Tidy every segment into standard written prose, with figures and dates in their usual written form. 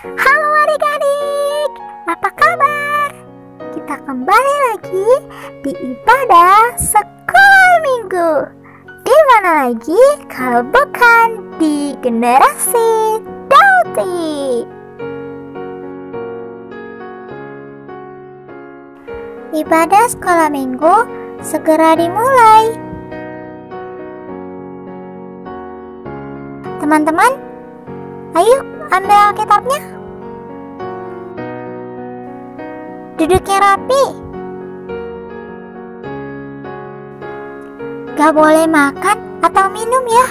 Halo adik-adik, apa kabar? Kita kembali lagi di ibadah sekolah minggu. Di mana lagi kalau bukan di generasi Dauti. Ibadah sekolah minggu segera dimulai. Teman-teman, ayo ambil Alkitabnya. Duduknya rapi. Gak boleh makan atau minum ya.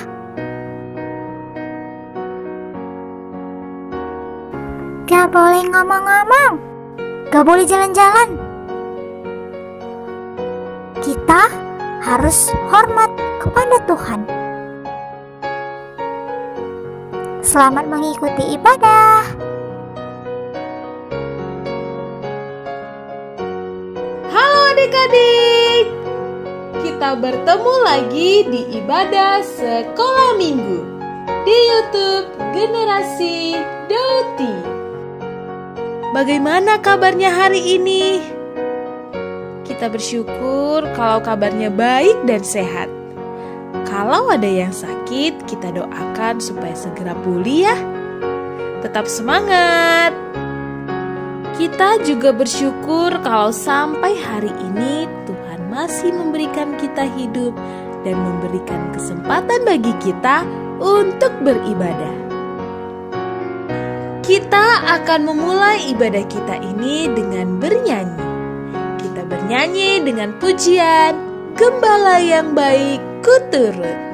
Gak boleh ngomong-ngomong. Gak boleh jalan-jalan. Kita harus hormat kepada Tuhan. Selamat mengikuti ibadah. Halo adik-adik, kita bertemu lagi di ibadah sekolah minggu di YouTube Generasi Dauti. Bagaimana kabarnya hari ini? Kita bersyukur kalau kabarnya baik dan sehat. Kalau ada yang sakit, kita doakan supaya segera pulih ya. Tetap semangat. Kita juga bersyukur kalau sampai hari ini Tuhan masih memberikan kita hidup dan memberikan kesempatan bagi kita untuk beribadah. Kita akan memulai ibadah kita ini dengan bernyanyi. Kita bernyanyi dengan pujian Gembala yang baik ku turut.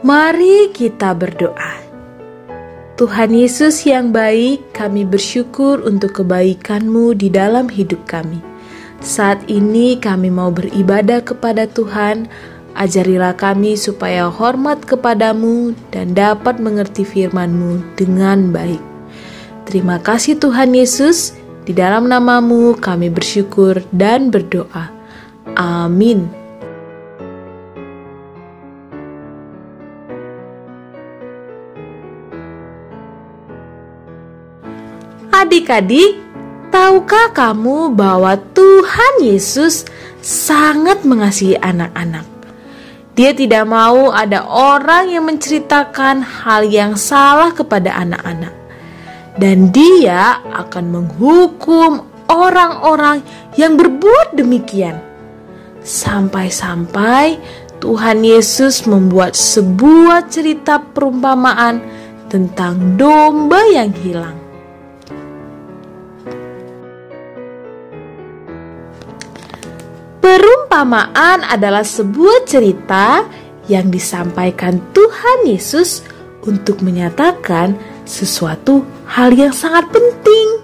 Mari kita berdoa. Tuhan Yesus yang baik, kami bersyukur untuk kebaikan-Mu di dalam hidup kami. Saat ini kami mau beribadah kepada Tuhan. Ajarilah kami supaya hormat kepadamu dan dapat mengerti firman-Mu dengan baik. Terima kasih Tuhan Yesus, di dalam nama-Mu kami bersyukur dan berdoa. Amin. Adik-adik, tahukah kamu bahwa Tuhan Yesus sangat mengasihi anak-anak? Dia tidak mau ada orang yang menceritakan hal yang salah kepada anak-anak. Dan Dia akan menghukum orang-orang yang berbuat demikian. Sampai-sampai Tuhan Yesus membuat sebuah cerita perumpamaan tentang domba yang hilang. Perumpamaan adalah sebuah cerita yang disampaikan Tuhan Yesus untuk menyatakan sesuatu hal yang sangat penting.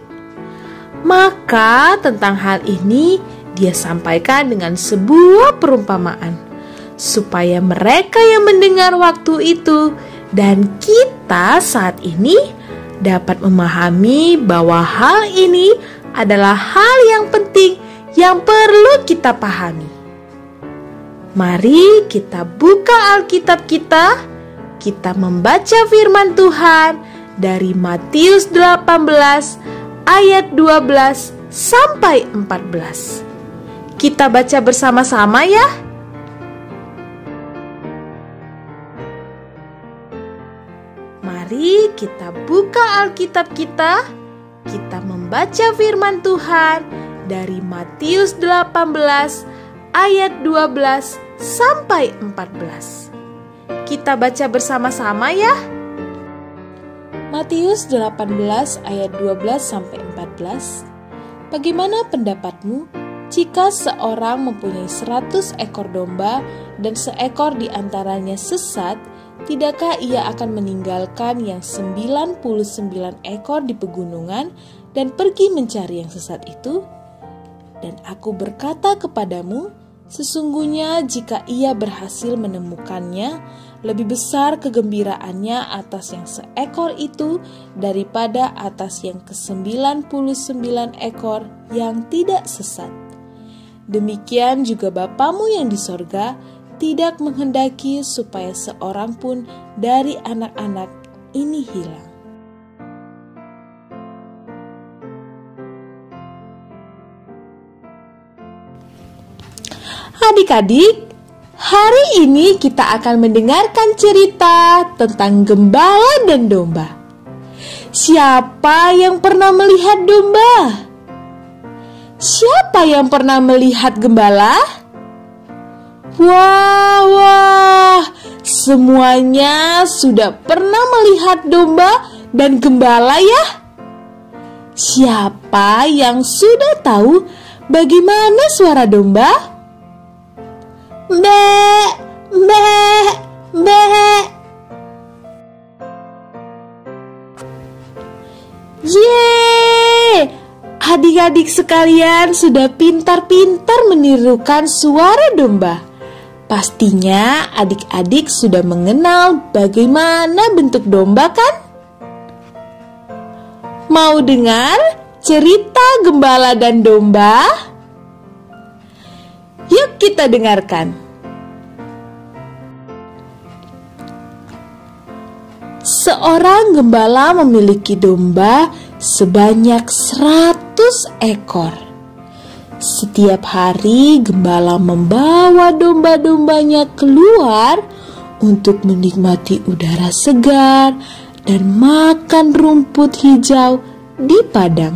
Maka tentang hal ini Dia sampaikan dengan sebuah perumpamaan supaya mereka yang mendengar waktu itu dan kita saat ini dapat memahami bahwa hal ini adalah hal yang penting yang perlu kita pahami. Mari kita buka Alkitab kita membaca firman Tuhan dari Matius 18 ayat 12 sampai 14. Kita baca bersama-sama ya. Mari kita buka Alkitab kita. Kita membaca firman Tuhan dari Matius 18 ayat 12 sampai 14. Kita baca bersama-sama ya. Matius 18 ayat 12 sampai 14. Bagaimana pendapatmu jika seorang mempunyai 100 ekor domba dan seekor di antaranya sesat? Tidakkah ia akan meninggalkan yang 99 ekor di pegunungan dan pergi mencari yang sesat itu? Dan aku berkata kepadamu, sesungguhnya jika ia berhasil menemukannya, lebih besar kegembiraannya atas yang seekor itu daripada atas yang ke-99 ekor yang tidak sesat. Demikian juga Bapamu yang di sorga tidak menghendaki supaya seorang pun dari anak-anak ini hilang. Adik-adik, hari ini kita akan mendengarkan cerita tentang gembala dan domba. Siapa yang pernah melihat domba? Siapa yang pernah melihat gembala? Wah, semuanya sudah pernah melihat domba dan gembala ya? Siapa yang sudah tahu bagaimana suara domba? Be, be, be. Yeay! Adik-adik sekalian sudah pintar-pintar menirukan suara domba. Pastinya adik-adik sudah mengenal bagaimana bentuk domba kan? Mau dengar cerita gembala dan domba? Yuk kita dengarkan. Seorang gembala memiliki domba sebanyak 100 ekor. Setiap hari gembala membawa domba-dombanya keluar untuk menikmati udara segar dan makan rumput hijau di padang.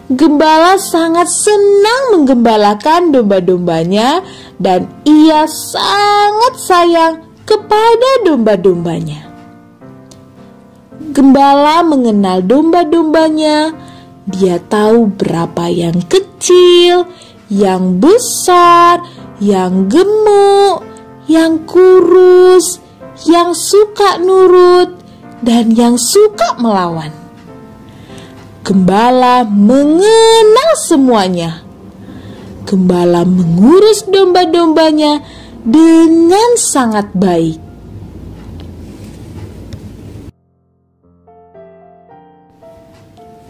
Gembala sangat senang menggembalakan domba-dombanya dan ia sangat sayang kepada domba-dombanya. Gembala mengenal domba-dombanya. Dia tahu berapa yang kecil, yang besar, yang gemuk, yang kurus, yang suka nurut, dan yang suka melawan. Gembala mengenal semuanya. Gembala mengurus domba-dombanya dengan sangat baik.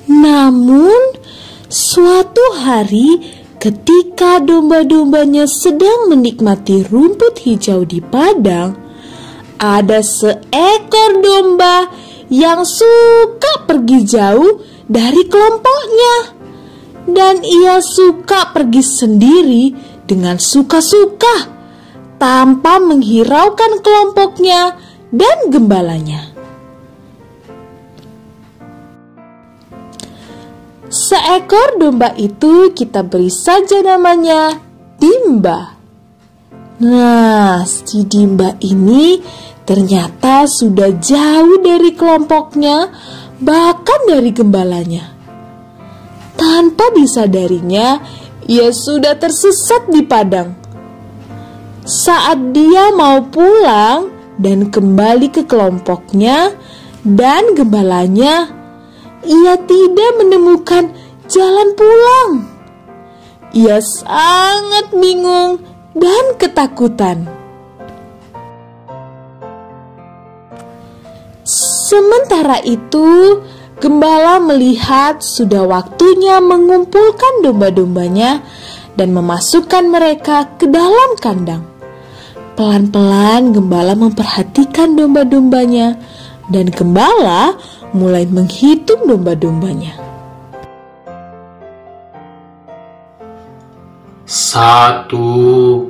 Namun, suatu hari ketika domba-dombanya sedang menikmati rumput hijau di padang, ada seekor domba yang suka pergi jauh dari kelompoknya. Dan ia suka pergi sendiri dengan suka-suka, tanpa menghiraukan kelompoknya dan gembalanya. Seekor domba itu kita beri saja namanya Dimba. Nah, si Dimba ini ternyata sudah jauh dari kelompoknya, bahkan dari gembalanya. Tanpa disadarinya, ia sudah tersesat di padang. Saat dia mau pulang dan kembali ke kelompoknya dan gembalanya, ia tidak menemukan jalan pulang. Ia sangat bingung dan ketakutan. Sementara itu, gembala melihat sudah waktunya mengumpulkan domba-dombanya dan memasukkan mereka ke dalam kandang. Pelan-pelan gembala memperhatikan domba-dombanya dan gembala mulai menghitung domba-dombanya. 1, 2,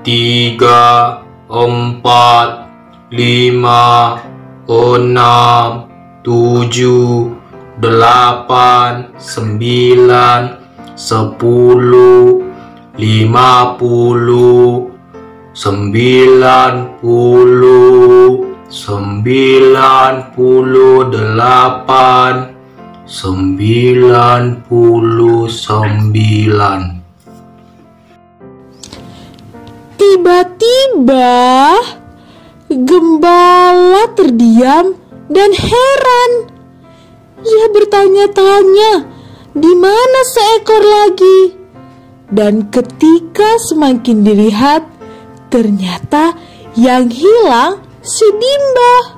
3, 4, 5, 6, 7, 8, 9, 10, 50, 90, 98, 99. Tiba-tiba gembala terdiam dan heran. Ia bertanya-tanya, di mana seekor lagi? Dan ketika semakin dilihat, ternyata yang hilang si Dimba.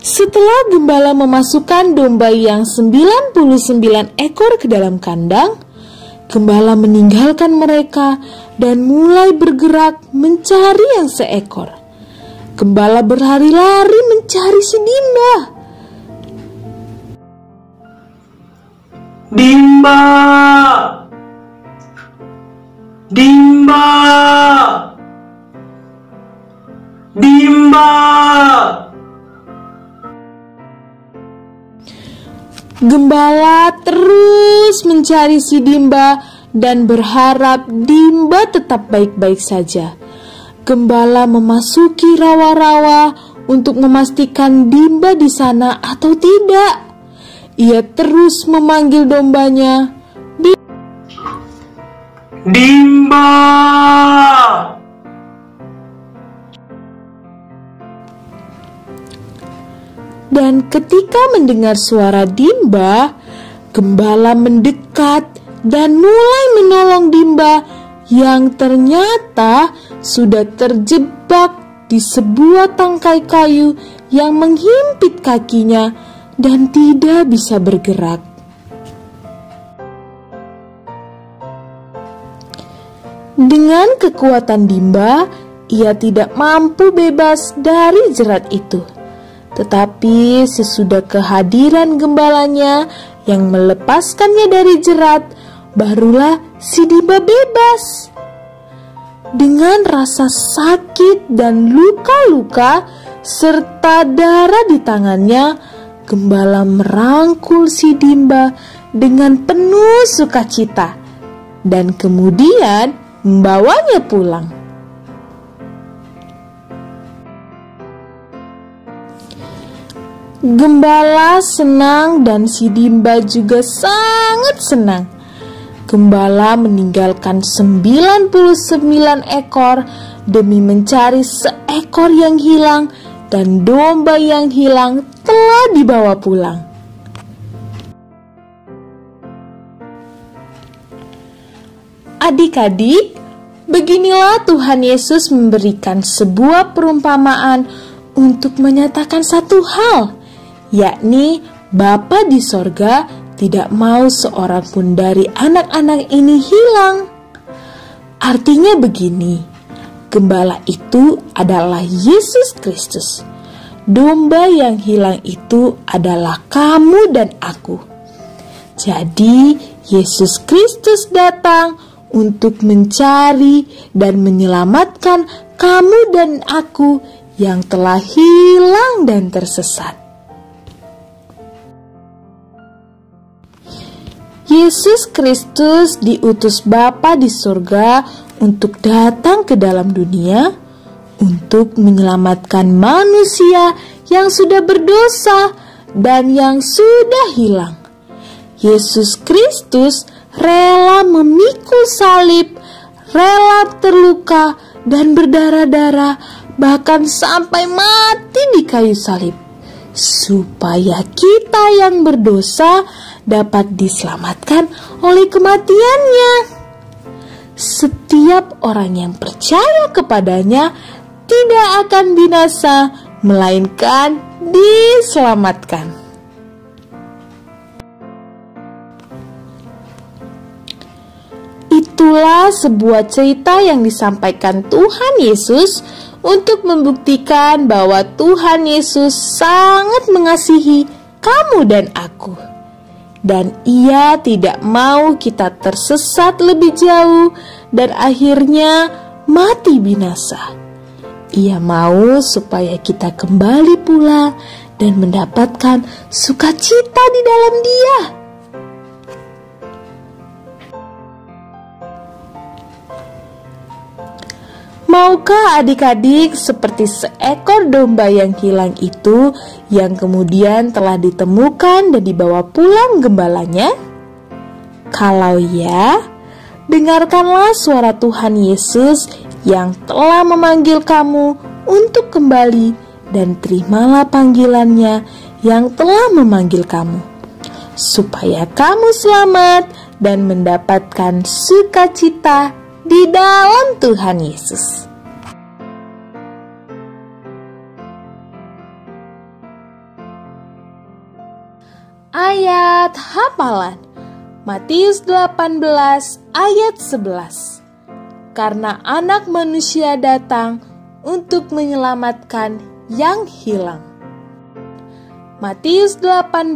Setelah gembala memasukkan domba yang 99 ekor ke dalam kandang, gembala meninggalkan mereka dan mulai bergerak mencari yang seekor. Gembala berlari-lari mencari si Dimba. Dimba! Dimba! Dimba! Gembala terus mencari si Dimba dan berharap Dimba tetap baik-baik saja. Gembala memasuki rawa-rawa untuk memastikan Dimba di sana atau tidak. Ia terus memanggil dombanya, Dimba! Dan ketika mendengar suara Dimba, gembala mendekat dan mulai menolong Dimba yang ternyata sudah terjebak di sebuah tangkai kayu yang menghimpit kakinya dan tidak bisa bergerak. Dengan kekuatan Dimba, ia tidak mampu bebas dari jerat itu. Tetapi sesudah kehadiran gembalanya yang melepaskannya dari jerat, barulah si Dimba bebas. Dengan rasa sakit dan luka-luka serta darah di tangannya, gembala merangkul si Dimba dengan penuh sukacita dan kemudian membawanya pulang. Gembala senang dan si Dimba juga sangat senang. Gembala meninggalkan 99 ekor demi mencari seekor yang hilang, dan domba yang hilang telah dibawa pulang. Adik-adik, beginilah Tuhan Yesus memberikan sebuah perumpamaan untuk menyatakan satu hal, yakni Bapa di sorga tidak mau seorang pun dari anak-anak ini hilang. Artinya begini, gembala itu adalah Yesus Kristus. Domba yang hilang itu adalah kamu dan aku. Jadi Yesus Kristus datang untuk mencari dan menyelamatkan kamu dan aku yang telah hilang dan tersesat. Yesus Kristus diutus Bapa di surga untuk datang ke dalam dunia untuk menyelamatkan manusia yang sudah berdosa dan yang sudah hilang. Yesus Kristus rela memikul salib, rela terluka dan berdarah-darah, bahkan sampai mati di kayu salib, supaya kita yang berdosa dapat diselamatkan oleh kematiannya. Setiap orang yang percaya kepadanya tidak akan binasa, melainkan diselamatkan. Itulah sebuah cerita yang disampaikan Tuhan Yesus untuk membuktikan bahwa Tuhan Yesus sangat mengasihi kamu dan aku. Dan Ia tidak mau kita tersesat lebih jauh dan akhirnya mati binasa. Ia mau supaya kita kembali pula dan mendapatkan sukacita di dalam Dia. Maukah adik-adik seperti seekor domba yang hilang itu yang kemudian telah ditemukan dan dibawa pulang gembalanya? Kalau ya, dengarkanlah suara Tuhan Yesus yang telah memanggil kamu untuk kembali dan terimalah panggilannya yang telah memanggil kamu, supaya kamu selamat dan mendapatkan sukacita di dalam Tuhan Yesus. Ayat hafalan Matius 18 ayat 11. Karena Anak Manusia datang untuk menyelamatkan yang hilang. Matius 18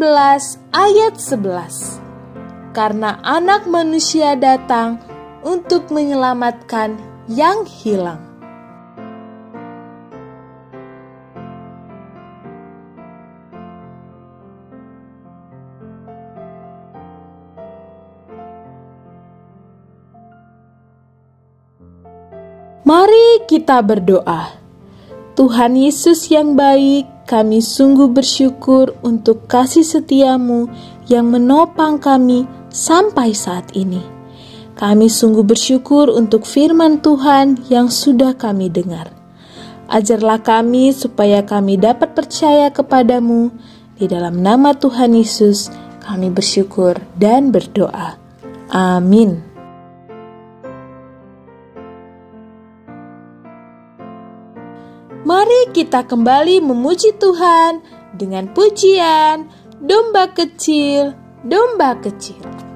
ayat 11. Karena Anak Manusia datang untuk menyelamatkan yang hilang. Mari kita berdoa. Tuhan Yesus yang baik, kami sungguh bersyukur untuk kasih setiamu yang menopang kami sampai saat ini. Kami sungguh bersyukur untuk firman Tuhan yang sudah kami dengar. Ajarlah kami supaya kami dapat percaya kepadamu. Di dalam nama Tuhan Yesus, kami bersyukur dan berdoa. Amin. Mari kita kembali memuji Tuhan dengan pujian Domba Kecil, Domba Kecil.